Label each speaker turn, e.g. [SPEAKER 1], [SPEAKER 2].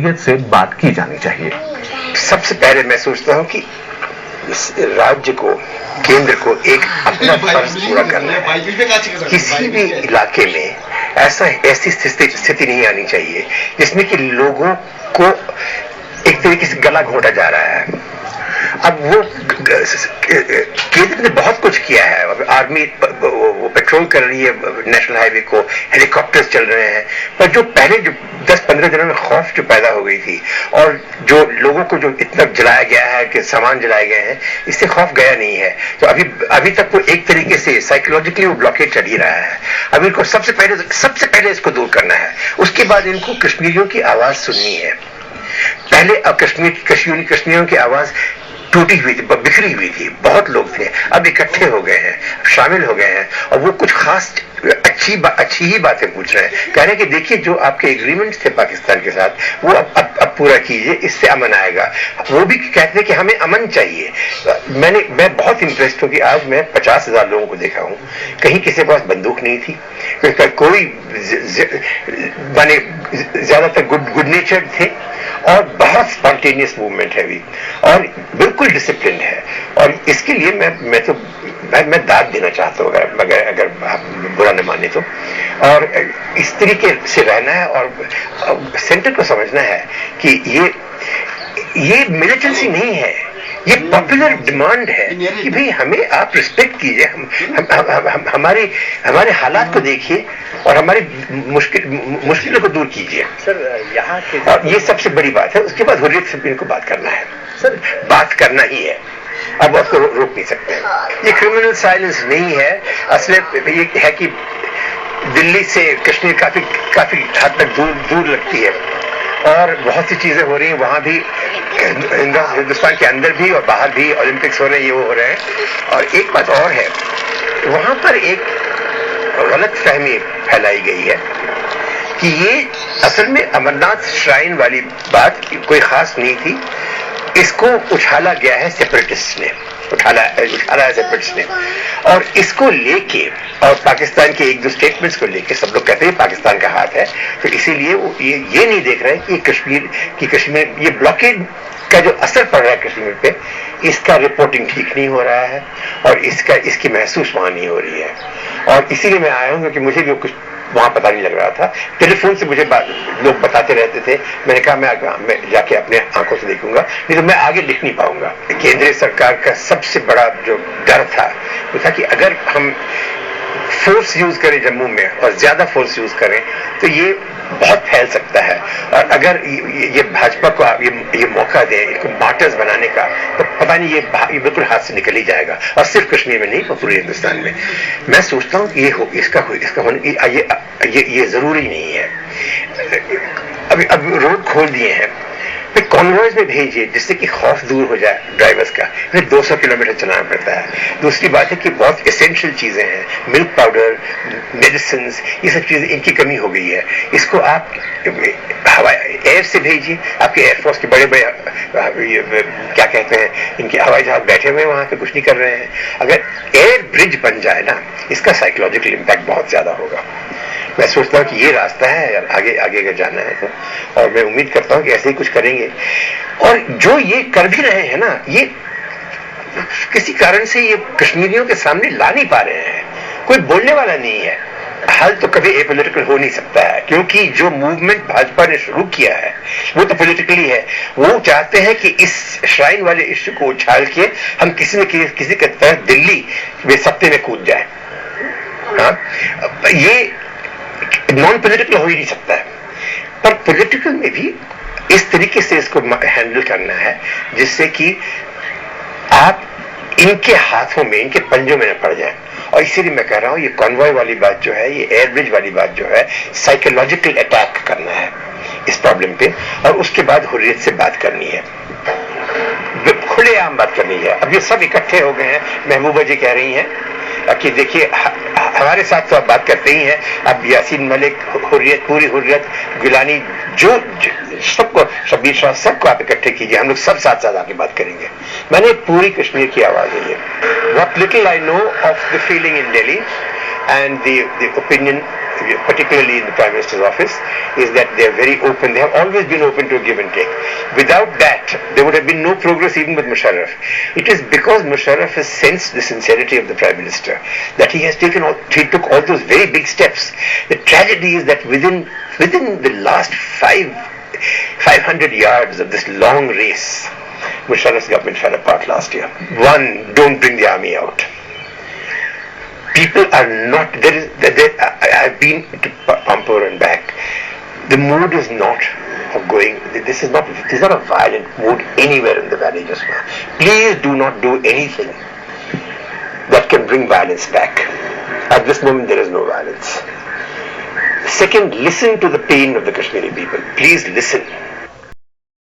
[SPEAKER 1] हुर्रियत से बात की जानी चाहिए।
[SPEAKER 2] सबसे पहले मैं सोचता हूं कि राज्य को, केंद्र को एक अपना फर्ज पूरा करना है। किसी भी इलाके में ऐसी स्थिति नहीं आनी चाहिए जिसमें कि लोगों को एक तरीके से गला घोटा जा रहा है। अब वो केंद्र ने बहुत कुछ किया है। अब आर्मी वो पेट्रोल कर रही है नेशनल हाईवे को, हेलीकॉप्टर्स चल रहे हैं, पर जो पहले जो 10-15 दिनों में खौफ जो पैदा हो गई थी और जो लोगों को जो इतना जलाया गया है कि सामान जलाए गए हैं, इससे खौफ गया नहीं है। तो अभी तक वो एक तरीके से साइकोलॉजिकली वो ब्लॉकेज चल ही रहा है। अभी इनको सबसे पहले इसको दूर करना है। उसके बाद इनको कश्मीरियों की आवाज सुननी है। पहले अब कश्मीरियों की आवाज टूटी हुई थी, बिखरी हुई थी, बहुत लोग थे, अब इकट्ठे हो गए हैं, शामिल हो गए हैं और वो कुछ खास अच्छी ही बातें पूछ रहे हैं। कह रहे हैं कि देखिए जो आपके एग्रीमेंट्स थे पाकिस्तान के साथ वो अब पूरा कीजिए, इससे अमन आएगा। वो भी कहते हैं कि हमें अमन चाहिए। मैं बहुत इंप्रेस्ड हूँ कि आज मैं 50,000 लोगों को देखा हूँ, कहीं किसी के पास बंदूक नहीं थी, कोई माने ज्यादातर गुड नेचर्ड थे और बहुत स्पॉन्टेनियस मूवमेंट है भी और बिल्कुल डिसिप्लिन है। और इसके लिए मैं दाद देना चाहता हूँ अगर आप बुरा न माने तो। और इस तरीके से रहना है और सेंटर को समझना है कि ये मिलिटेंसी नहीं है, ये पॉपुलर डिमांड है कि भाई हमें आप रिस्पेक्ट कीजिए, हमारे हालात को देखिए और हमारी मुश्किलों को दूर कीजिए।
[SPEAKER 3] सर यहाँ के
[SPEAKER 2] और ये सबसे बड़ी बात है। उसके बाद हुर्रियत से इनको बात करना है, सर बात करना ही है, अब उसको रोक नहीं सकते। ये क्रिमिनल साइलेंस नहीं है, असल ये है कि दिल्ली से कश्मीर काफी हद तक दूर लगती है और बहुत सी चीजें हो रही हैं वहां भी, हिंदुस्तान के अंदर भी और बाहर भी ओलंपिक्स हो रहे हैं, ये वो हो रहे हैं। और एक बात और है, वहां पर एक गलत फहमी फैलाई गई है कि ये असल में अमरनाथ श्राइन वाली बात कोई खास नहीं थी, इसको उछाला गया है सेपरेटिस्ट ने, उछाला है सेपरेटिस्ट ने। और इसको लेके और पाकिस्तान के एक दो स्टेटमेंट्स को लेके सब लोग कहते हैं पाकिस्तान का हाथ है, तो इसीलिए वो ये नहीं देख रहे हैं कि कश्मीर ये ब्लॉकेड का जो असर पड़ रहा है कश्मीर पे, इसका रिपोर्टिंग ठीक नहीं हो रहा है और इसकी महसूस वहां नहीं हो रही है। और इसीलिए मैं आया हूं क्योंकि मुझे भी कुछ वहां पता नहीं लग रहा था। टेलीफोन से मुझे लोग बताते रहते थे, मैंने कहा मैं जाके अपने आंखों से देखूंगा, नहीं तो मैं आगे लिख नहीं पाऊंगा। केंद्रीय सरकार का सबसे बड़ा जो डर था वो था कि अगर हम फोर्स यूज करें जम्मू में और ज्यादा फोर्स यूज करें तो ये बहुत फैल सकता है। और अगर ये भाजपा को ये मौका दें इसको मार्टर्स बनाने का, तो पता नहीं ये बिल्कुल हाथ से निकल ही जाएगा। और सिर्फ कश्मीर में नहीं, पूरे हिंदुस्तान में। मैं सोचता हूँ कि इसका होने ये जरूरी नहीं है। अब रोड खोल दिए हैं, फिर कॉन्वॉयज में भेजिए जिससे कि खौफ दूर हो जाए ड्राइवर्स का, फिर 200 किलोमीटर चलाना पड़ता है। दूसरी बात है कि बहुत एसेंशियल चीजें हैं, मिल्क पाउडर, मेडिसिन, ये सब चीजें इनकी कमी हो गई है। इसको आप एयर से भेजिए, आपके एयरफोर्स के बड़े क्या कहते हैं, इनके हवाई जहाज बैठे हुए वहां पे कुछ नहीं कर रहे हैं। अगर एयर ब्रिज बन जाए ना, इसका साइकोलॉजिकल इम्पैक्ट बहुत ज्यादा होगा। मैं सोचता हूँ कि ये रास्ता है आगे अगर जाना है तो, और मैं उम्मीद करता हूँ कि ऐसे ही कुछ करेंगे। और जो ये कर भी रहे हैं ना, ये किसी कारण से ये कश्मीरियों के सामने ला नहीं पा रहे हैं, कोई बोलने वाला नहीं है। हल तो कभी एपॉलिटिकल हो नहीं सकता है, क्योंकि जो मूवमेंट भाजपा ने शुरू किया है वो तो पॉलिटिकली है। वो चाहते हैं कि इस श्राइन वाले इश्यू को उछाल के हम किसी के तरह दिल्ली में सत्ते में कूद जाए। हाँ, ये नॉन पॉलिटिकल हो ही नहीं सकता है, पर पॉलिटिकल में भी इस तरीके से इसको हैंडल करना है जिससे कि आप इनके हाथों में, इनके पंजों में न पड़ जाए। और इसीलिए मैं कह रहा हूं ये कॉन्वॉय वाली बात जो है, ये एयर ब्रिज वाली बात जो है, साइकोलॉजिकल अटैक करना है इस प्रॉब्लम पे, और उसके बाद हुर्रियत से बात करनी है, खुलेआम बात करनी है। अब ये सब इकट्ठे हो गए हैं, महबूबा जी कह रही हैं कि देखिए हमारे साथ तो आप बात करते ही हैं, अब यासीन मलिक, हुर्रियत, पूरी हुर्रियत, गिलानी, जो सबको, शब्बीर शाह, सबको आप इकट्ठे कीजिए, हम लोग सब साथ साथ आके बात करेंगे। मैंने पूरी कश्मीर की आवाज है ये। What little I know of the feeling in Delhi and the opinion particularly in the Prime Minister's office, is that they are very open. They have always been open to a give and take. Without that, there would have been no progress even with Musharraf. It is because Musharraf has sensed the sincerity of the Prime Minister that he took all those very big steps. The tragedy is that within the last 500 yards of this long race, Musharraf's government fell apart last year. One, don't bring the army out. People are not, I've been to Pampur and back. The mood is not of going, this is not a violent mood anywhere in the valley just now. Please do not do anything that can bring violence back. At this moment there is no violence. Second, listen to the pain of the Kashmiri people. Please listen.